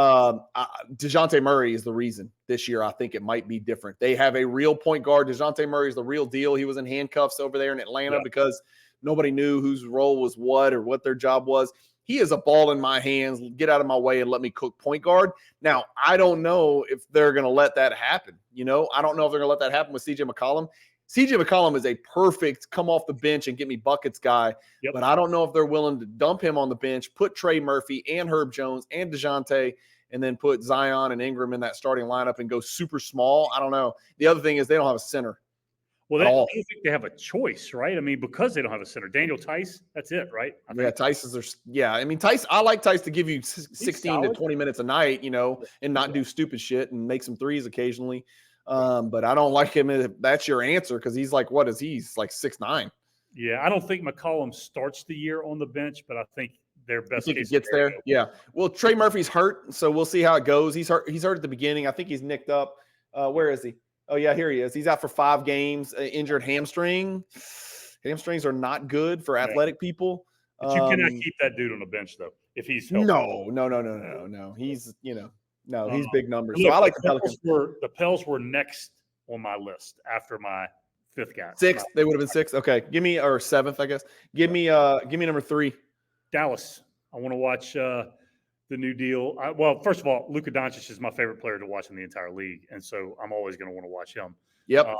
DeJounte Murray is the reason this year. I think it might be different. They have a real point guard. DeJounte Murray is the real deal. He was in handcuffs over there in Atlanta because nobody knew whose role was what or what their job was. He is a ball in my hands. Get out of my way and let me cook point guard. Now, I don't know if they're going to let that happen. I don't know if they're going to let that happen with CJ McCollum. CJ McCollum is a perfect come off the bench and get me buckets guy, but I don't know if they're willing to dump him on the bench, put Trey Murphy and Herb Jones and DeJounte, and then put Zion and Ingram in that starting lineup and go super small. I don't know. The other thing is they don't have a center. Well, I don't think they have a choice, right? I mean, because they don't have a center. Daniel Tice, that's it, right? Tice is I mean, Tice, I like Tice to give you 16 to 20 minutes a night, and not do stupid shit and make some threes occasionally. But I don't like him if that's your answer because he's like, what is he? He's like 6'9". Yeah, I don't think McCollum starts the year on the bench, but I think their best think he case gets scenario. there? Yeah. Well, Trey Murphy's hurt, so we'll see how it goes. He's hurt at the beginning. I think he's nicked up. Where is he? Oh, yeah, here he is. He's out for 5 games, injured hamstring. Hamstrings are not good for athletic people. But you cannot keep that dude on the bench, though, if he's healthy. No. He's, he's big numbers. Look, so I like the Pelicans. The Pels were next on my list after my 5th guy. 6th? They would have been 6th? Okay. Give me, or 7th, I guess. Give me number 3. Dallas. I want to watch the new deal. Well, first of all, Luka Doncic is my favorite player to watch in the entire league, and so I'm always going to want to watch him. Yep.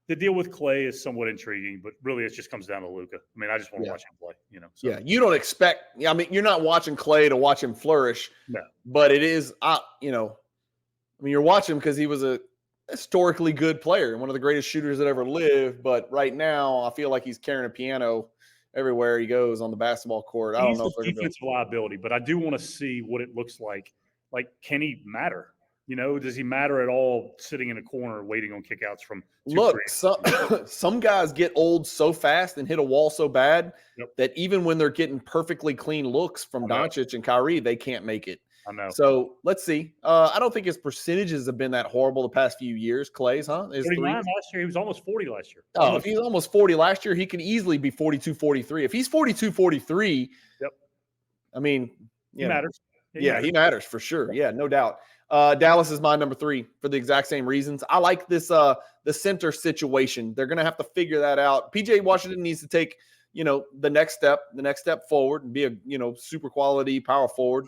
The deal with Clay is somewhat intriguing, but really it just comes down to Luka. I mean, I just want to watch him play, So. Yeah, you don't expect – I mean, you're not watching Clay to watch him flourish. No. But it is you're watching him because he was a historically good player and one of the greatest shooters that ever lived. But right now, I feel like he's carrying a piano everywhere he goes on the basketball court. I don't know if he's a defensive liability, but I do want to see what it looks like. Like, can he matter? Does he matter at all sitting in a corner waiting on kickouts from some guys get old so fast and hit a wall so bad that even when they're getting perfectly clean looks from Doncic and Kyrie, they can't make it. I know. So let's see. I don't think his percentages have been that horrible the past few years. Clay's, 39 last year. He was almost 40 last year. Oh, if he's almost 40 last year, he can easily be 42, 43. If he's 42, 43, I mean, he matters. He matters for sure. Yeah, no doubt. Dallas is my number 3 for the exact same reasons. I like this the center situation. They're going to have to figure that out. PJ Washington needs to take, the next step forward and be a, super quality power forward.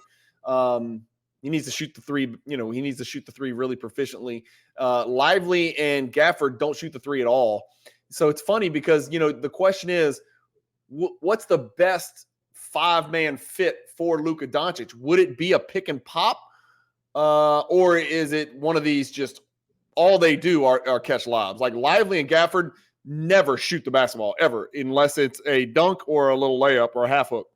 He needs to shoot the 3, he needs to shoot the 3 really proficiently. Lively and Gafford don't shoot the 3 at all. So it's funny because, the question is, what's the best 5-man fit for Luka Doncic? Would it be a pick and pop? Or is it one of these just all they do are catch lobs? Like Lively and Gafford never shoot the basketball ever unless it's a dunk or a little layup or a half hook.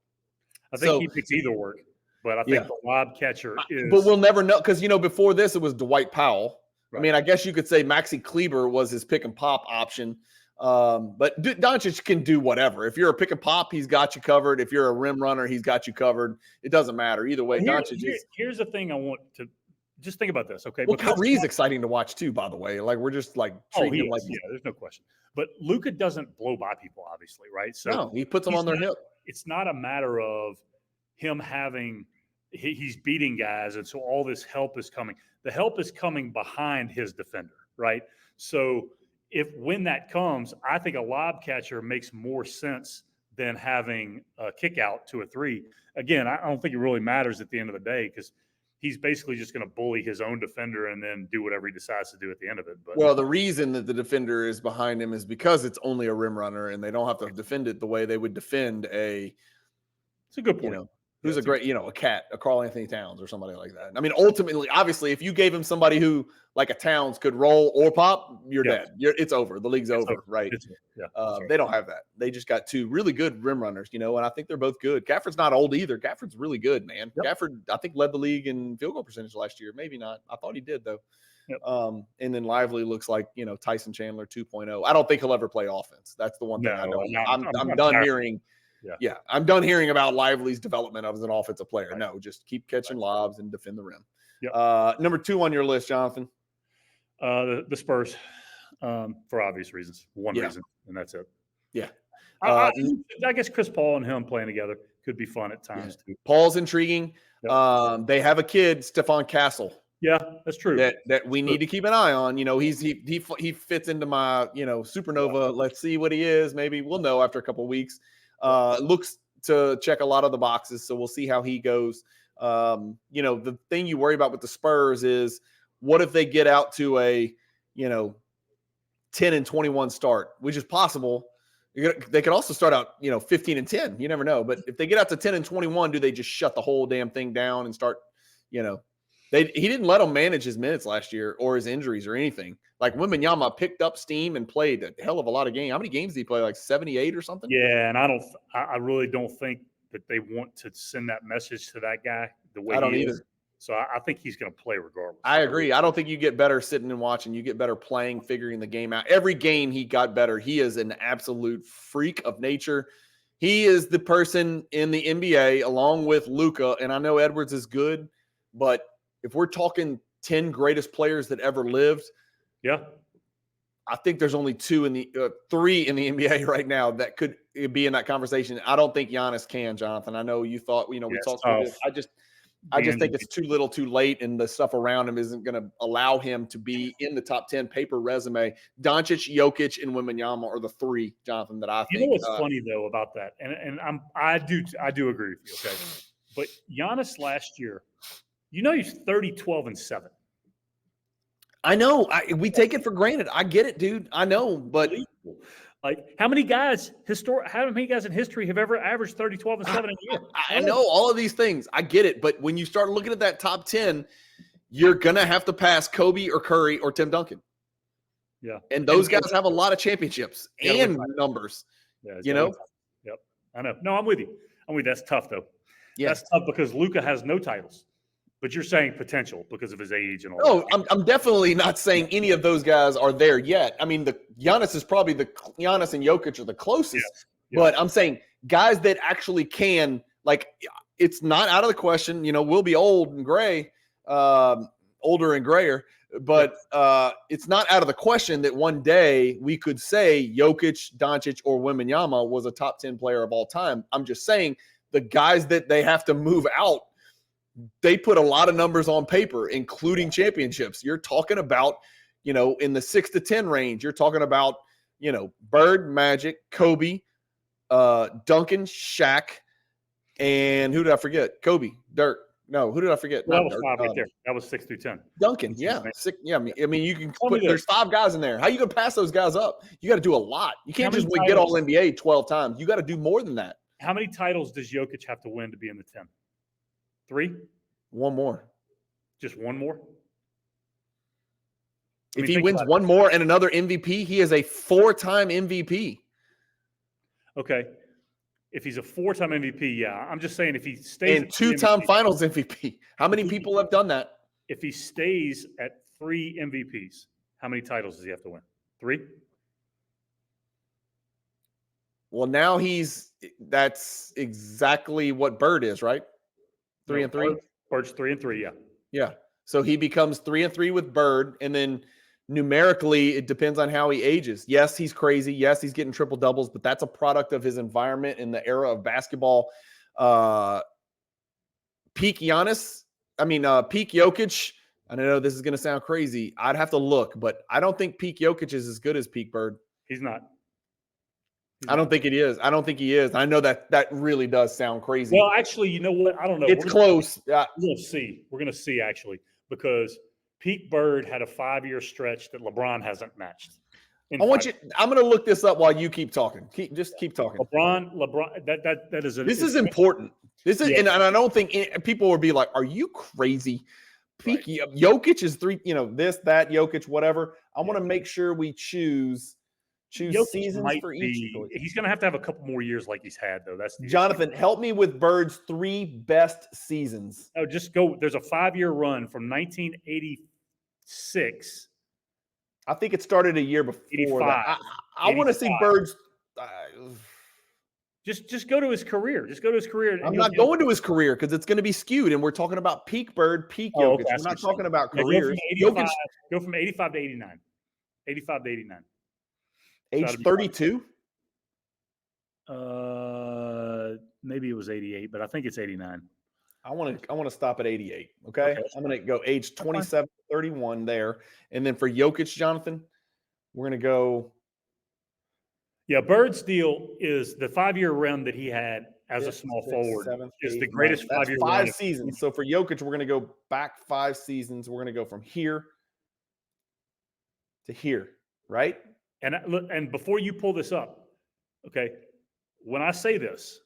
I think he picks either work, but I think the lob catcher is. But we'll never know because, before this it was Dwight Powell. Right. I mean, I guess you could say Maxi Kleber was his pick and pop option. But Doncic can do whatever. If you're a pick and pop, he's got you covered. If you're a rim runner, he's got you covered. It doesn't matter. Either way, here's the thing I want to just think about this, okay? Well, Kyrie's exciting to watch too, by the way. Like, we're just like treating him like there's no question. But Luka doesn't blow by people, obviously, right? So no, he puts them on their hip. It's not a matter of him he's beating guys, and so all this help is coming. The help is coming behind his defender, right? So when that comes, I think a lob catcher makes more sense than having a kick out to a 3. Again, I don't think it really matters at the end of the day because he's basically just going to bully his own defender and then do whatever he decides to do at the end of it. But the reason that the defender is behind him is because it's only a rim runner and they don't have to defend it the way they would defend It's a good point. Who's a great, a cat, a Karl Anthony Towns or somebody like that. I mean, ultimately, obviously, if you gave him somebody who, like a Towns, could roll or pop, you're dead. It's over. The league's over, right? They don't have that. They just got 2 really good rim runners, and I think they're both good. Gafford's not old either. Gafford's really good, man. Gafford, I think, led the league in field goal percentage last year. Maybe not. I thought he did, though. And then Lively looks like, Tyson Chandler 2.0. I don't think he'll ever play offense. That's the one thing I don't. I'm done hearing. Yeah, I'm done hearing about Lively's development as an offensive player. Right. No, just keep catching lobs and defend the rim. Number 2 on your list, Jonathan. The Spurs, for obvious reasons. One reason, and that's it. Yeah. I guess Chris Paul and him playing together could be fun at times too. Paul's intriguing. They have a kid, Stephon Castle. Yeah, that's true. That we need to keep an eye on. He fits into my supernova. Let's see what he is. Maybe we'll know after a couple of weeks. Looks to check a lot of the boxes, so we'll see how he goes. The thing you worry about with the Spurs is what if they get out to a 10-21 start, which is possible. They could also start out 15-10. You never know. But if they get out to 10-21, do they just shut the whole damn thing down and start? He didn't let them manage his minutes last year or his injuries or anything. Like Wembanyama picked up steam and played a hell of a lot of games. How many games did he play? Like 78 or something? Yeah, and I really don't think that they want to send that message to that guy the way I don't he either. is. So I think he's going to play regardless. I agree. I don't think you get better sitting and watching. You get better playing, figuring the game out. Every game he got better. He is an absolute freak of nature. He is the person in the NBA along with Luka, and I know Edwards is good, but if we're talking 10 greatest players that ever lived, yeah, I think there's only 3 in the NBA right now that could be in that conversation. I don't think Giannis can, Jonathan. I know you thought, we talked about this. I just think it's too little too late, and the stuff around him isn't going to allow him to be in the top 10 paper resume. Doncic, Jokic, and Wembanyama are the 3, Jonathan, that I think. You know what's funny, though, about that? And I do agree with you, okay? But Giannis last year, he's 30, 12, and 7. I know. We take it for granted. I get it, dude. I know, but like, how many guys in history have ever averaged 30, 12, and 7 in a year? I know all of these things. I get it, but when you start looking at that top 10, you're gonna have to pass Kobe or Curry or Tim Duncan. Yeah, and those guys have a lot of championships and numbers. Yeah, Yep, I know. No, I'm with you. That's tough, though. Yeah, that's tough because Luka has no titles. But you're saying potential because of his age and all. No, I'm definitely not saying any of those guys are there yet. I mean, Giannis is probably Giannis and Jokic are the closest. Yeah. But I'm saying guys that actually can, like, it's not out of the question. We'll be old and gray, older and grayer, but it's not out of the question that one day we could say Jokic, Doncic, or Wembanyama was a top 10 player of all time. I'm just saying the guys that they have to move out, they put a lot of numbers on paper, including championships. You're talking about, in the 6 to 10 range. You're talking about, Bird, Magic, Kobe, Duncan, Shaq, and who did I forget? Kobe, Dirk. No, who did I forget? Well, that was 5 right there. That was 6 through 10. Duncan, yeah. I mean, you can put. There's 5 guys in there. How you gonna pass those guys up? You got to do a lot. You can't just get all NBA 12 times. You got to do more than that. How many titles does Jokic have to win to be in the 10? 3? 1 more. Just 1 more? If he wins 1 more and another MVP, he is a 4-time MVP. Okay. If he's a 4-time MVP, yeah. I'm just saying if he stays and 2-time Finals MVP. How many people have done that? If he stays at 3 MVPs, how many titles does he have to win? 3? Well, now that's exactly what Bird is, right? 3 and 3. Bird's 3 and 3, yeah. Yeah. So he becomes 3 and 3 with Bird, and then numerically, it depends on how he ages. Yes, he's crazy. Yes, he's getting triple doubles, but that's a product of his environment in the era of basketball. Peak Giannis, peak Jokic. I know this is going to sound crazy. I'd have to look, but I don't think peak Jokic is as good as peak Bird. He's not. I don't think it is. I don't think he is. I know that really does sound crazy. Well, actually, you know what? I don't know. It's close. We're going to see. We're going to see, actually, because peak Bird had a 5-year stretch that LeBron hasn't matched. I'm going to look this up while you keep talking. Just keep talking. LeBron, that is. This is important. This is, and I don't think people would be like, "Are you crazy?" Peak Jokic is 3. This, that, Jokic, whatever. I want to make sure we choose seasons for each. He's going to have a couple more years like he's had, though. That's Jonathan. Help me with Bird's 3 best seasons. Oh, just go. There's a 5-year run from 1986. I think it started a year before that. I want to see Bird's. Just go to his career. Just go to his career. I'm not going to his career because it's going to be skewed, and we're talking about peak Bird, peak Jokic. We're not talking about careers. Go from 85 to 89. 85 to 89. Age 32? Maybe it was 88, but I think it's 89. I want to stop at 88. Okay. I'm going to go age 27 to 31 there. And then for Jokic, Jonathan, we're going to go. Yeah, Bird's deal is the 5-year run that he had as a small forward is the greatest 5-year run. 5 seasons. So for Jokic, we're going to go back 5 seasons. We're going to go from here to here, right? And look, and before you pull this up, okay, when I say this,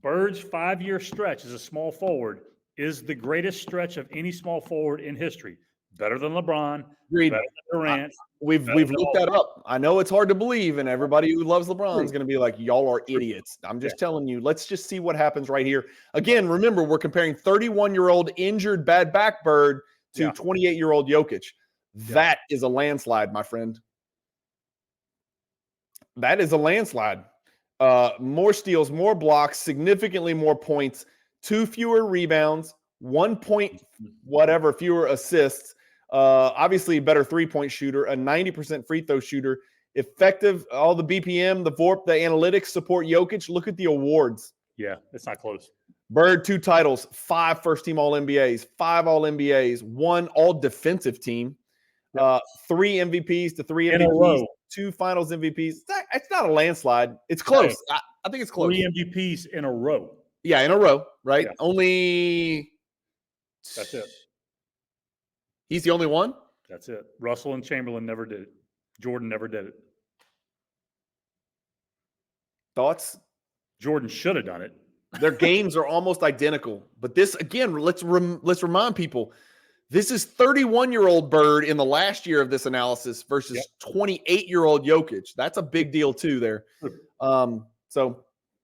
Bird's 5-year stretch as a small forward is the greatest stretch of any small forward in history. Better than LeBron, Agreed. Better than Durant. We've looked that up. I know it's hard to believe, and everybody who loves LeBron is going to be like, y'all are idiots. I'm just telling you, let's just see what happens right here. Again, remember, we're comparing 31-year-old injured bad back Bird to 28-year-old Jokic. That is a landslide, my friend. That is a landslide. More steals, more blocks, significantly more points, 2 fewer rebounds, 1 point whatever fewer assists. Obviously, a better 3-point shooter, a 90% free throw shooter, effective. All the BPM, the VORP, the analytics support Jokic. Look at the awards. Yeah, it's not close. Bird, 2 titles, 5 first-team All-NBAs, 5 All-NBAs, 1 All-Defensive Team, 3 MVPs to 3 MVPs, 2 Finals MVPs. It's not a landslide. It's close. I think it's close. 3 MVPs in a row. Yeah, in a row, right? Yeah. Only – That's it. He's the only one? That's it. Russell and Chamberlain never did it. Jordan never did it. Thoughts? Jordan should have done it. Their games are almost identical. But this, again, let's remind people, this is 31-year-old Bird in the last year of this analysis versus 28-year-old Jokic. That's a big deal too there.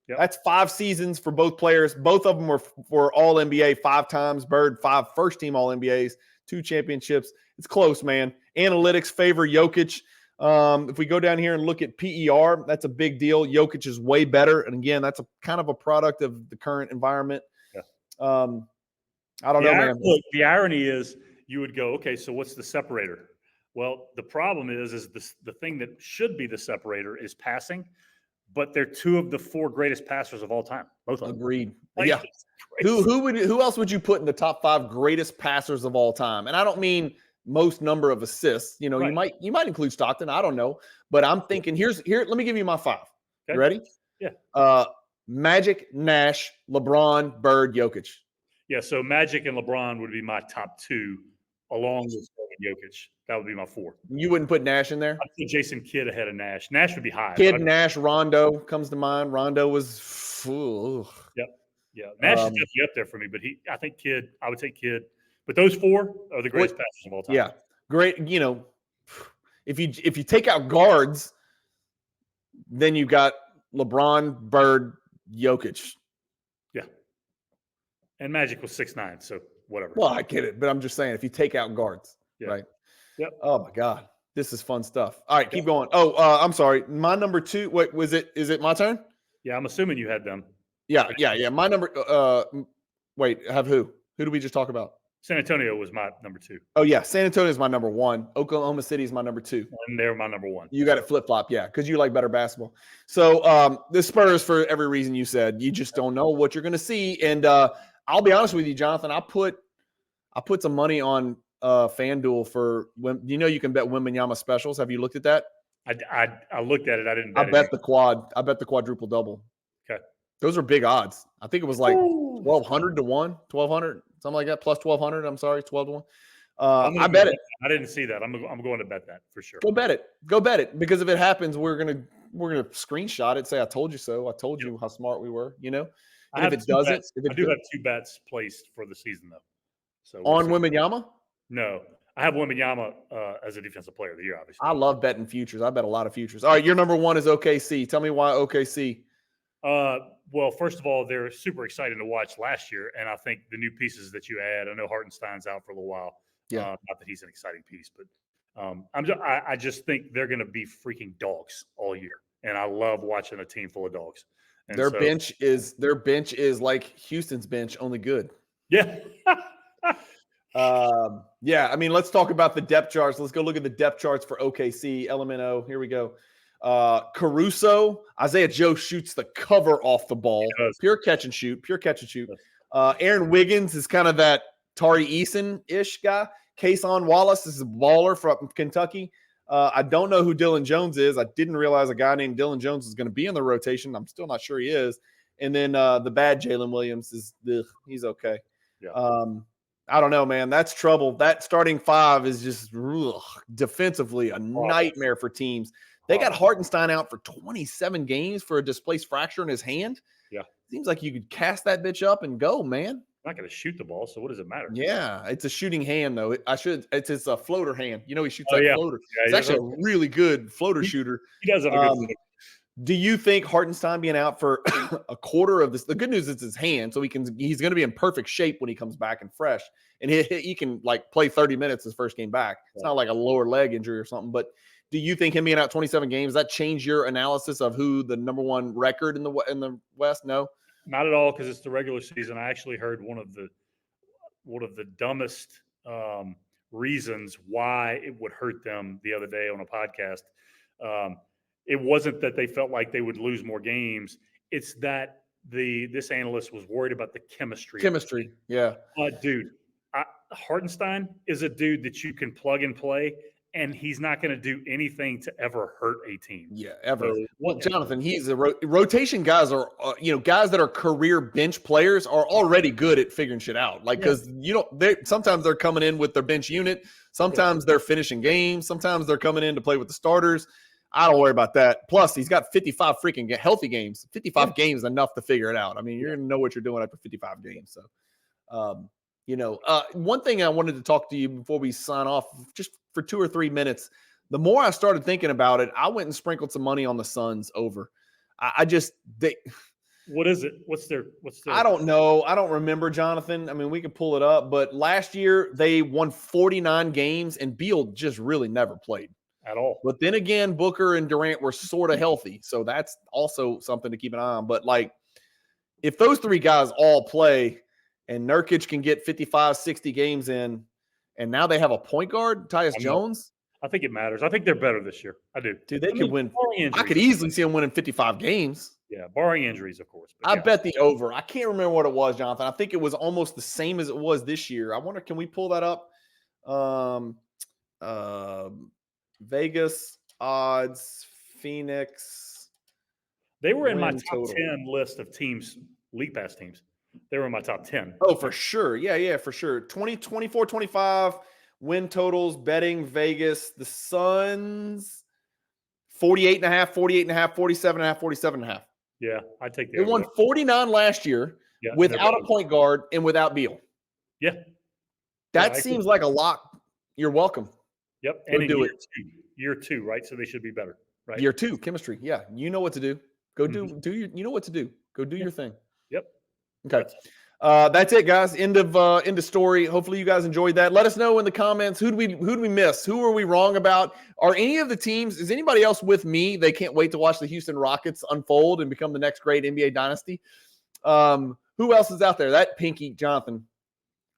That's 5 seasons for both players. Both of them were All-NBA 5 times. Bird, 5 first-team All-NBAs, 2 championships. It's close, man. Analytics favor Jokic. If we go down here and look at PER, that's a big deal. Jokic is way better. And again, that's a kind of a product of the current environment. Yeah. I don't know, man. Look, the irony is you would go, okay, so what's the separator? Well, the problem is the thing that should be the separator is passing, but they're 2 of the 4 greatest passers of all time. Both of them. Agreed. Yeah. Who else would you put in the top 5 greatest passers of all time? And I don't mean most number of assists. You know, you might include Stockton. I don't know. But I'm thinking here, let me give you my 5. Okay. You ready? Yeah. Magic, Nash, LeBron, Bird, Jokic. Yeah, so Magic and LeBron would be my top 2, along with Jokic. That would be my 4. You wouldn't put Nash in there? I'd put Jason Kidd ahead of Nash. Nash would be high. Kidd, Nash, Rondo comes to mind. Rondo was Yep. Yeah. Nash is definitely up there for me, but I would take Kidd. But those 4 are the greatest passers of all time. Yeah. Great. You know, if you take out guards, then you got LeBron, Bird, Jokic. Yeah. And Magic was 6'9", so whatever. Well, I get it, but I'm just saying if you take out guards, right? Yep. Oh my God. This is fun stuff. All right, keep going. Oh, I'm sorry. My number 2. Wait, is it my turn? Yeah, I'm assuming you had them. Yeah. My number wait, have who? Who did we just talk about? San Antonio was my number 2. Oh, yeah. San Antonio is my number 1. Oklahoma City is my number 2. And they're my number 1. You got it flip-flop, yeah, because you like better basketball. So the Spurs, for every reason you said, you just don't know what you're going to see. And I'll be honest with you, Jonathan, I put some money on FanDuel for when you can bet Wembanyama specials. Have you looked at that? I looked at it. I didn't bet I bet the quadruple double. Okay. Those are big odds. I think it was like 1,200 to 1, 1,200, something like that, plus 1,200. I'm sorry, 12 to 1. I bet it. I didn't see that. I'm going to bet that for sure. Go bet it. Because if it happens, we're gonna screenshot it. Say I told you so. I told you how smart we were. You know. And if it doesn't, I do have 2 bets placed for the season though. So on Wembanyama? No, I have Wembanyama as a defensive player of the year. Obviously, I love betting futures. I bet a lot of futures. All right, your number 1 is OKC. Tell me why OKC. Well, first of all, they're super exciting to watch last year, and I think the new pieces that you add. I know Hartenstein's out for a little while. Yeah, not that he's an exciting piece, but I just think they're going to be freaking dogs all year, and I love watching a team full of dogs. And their bench is like Houston's bench, only good. Yeah. Yeah. I mean, let's talk about the depth charts. Let's go look at the depth charts for OKC. Elemento. Here we go. Caruso, Isaiah Joe shoots the cover off the ball. Pure catch and shoot. Aaron Wiggins is kind of that Tari Eason-ish guy. Kason Wallace is a baller from Kentucky. I don't know who Dylan Jones is. I didn't realize a guy named Dylan Jones was going to be in the rotation. I'm still not sure he is. And then the bad Jalen Williams he's okay. Yeah. I don't know, man. That's trouble. That starting 5 is just defensively a nightmare for teams. They got Hartenstein out for 27 games for a displaced fracture in his hand. Yeah. Seems like you could cast that bitch up and go, man. I'm not going to shoot the ball, so what does it matter? Yeah, it's a shooting hand, though. It's a floater hand. You know, he shoots floater. Yeah, it's actually a really good floater shooter. He does have a good Do you think Hartenstein being out for a quarter of this? The good news is his hand, so he's going to be in perfect shape when he comes back and fresh, and he can like play 30 minutes his first game back. It's not like a lower leg injury or something. But do you think him being out 27 games, does that change your analysis of who the number one record in the West? No, not at all, because it's the regular season. I actually heard one of the dumbest reasons why it would hurt them the other day on a podcast. It wasn't that they felt like they would lose more games. It's that this analyst was worried about the chemistry. Chemistry, yeah. Dude, Hartenstein is a dude that you can plug and play, and he's not going to do anything to ever hurt a team. Yeah, ever. So, well, Jonathan, he's a rotation guys are, guys that are career bench players are already good at figuring shit out. Like, because sometimes they're coming in with their bench unit, sometimes they're finishing games, sometimes they're coming in to play with the starters. I don't worry about that. Plus, he's got 55 freaking healthy games. 55 games enough to figure it out. I mean, you're going to know what you're doing after 55 games. So, one thing I wanted to talk to you before we sign off, just for 2 or 3 minutes. The more I started thinking about it, I went and sprinkled some money on the Suns over. What is it? What's their? I don't know. I don't remember, Jonathan. I mean, we can pull it up, but last year they won 49 games and Beal just really never played at all. But then again, Booker and Durant were sort of healthy. So that's also something to keep an eye on. But like, if those 3 guys all play and Nurkic can get 55, 60 games in, and now they have a point guard, Tyus Jones. I think it matters. I think they're better this year. I do. Dude, they could win. I could easily see them winning 55 games. Yeah, barring injuries, of course. I bet the over. I can't remember what it was, Jonathan. I think it was almost the same as it was this year. I wonder, can we pull that up? Vegas odds, Phoenix. They were in my top 10 list of teams, League Pass teams. They were in my top 10. Oh, for sure. Yeah, for sure. 20, 24, 25 win totals, betting, Vegas. The Suns, 48.5, 48.5, 47.5, 47.5. Yeah, I'd take that. They won 49 last year without a point guard and without Beal. Yeah. That seems like a lot. You're welcome. Yep. And in year two, right? So they should be better, right? Year 2, chemistry. Yeah. You know what to do. Go do you know what to do. Go do your thing. Yep. Okay. That's it, guys. End of story. Hopefully you guys enjoyed that. Let us know in the comments, who'd we miss? Who are we wrong about? Are any of the teams, is anybody else with me? They can't wait to watch the Houston Rockets unfold and become the next great NBA dynasty. Who else is out there? That pinky, Jonathan.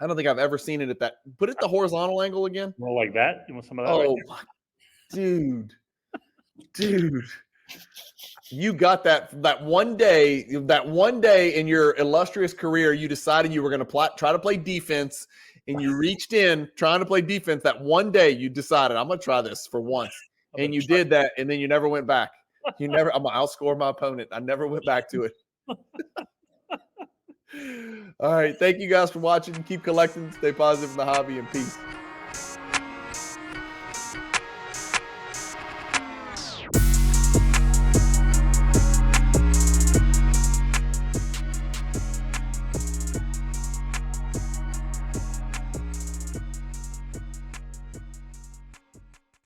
I don't think I've ever seen it at that. Put it the horizontal angle again. More like that. You want some of that? Oh, right, dude. You got that one day in your illustrious career, you decided you were going to try to play defense, and you reached in trying to play defense. That one day you decided, I'm going to try this for once. And you did that, and then you never went back. I'm going to outscore my opponent. I never went back to it. All right. Thank you guys for watching. Keep collecting. Stay positive in the hobby, and peace.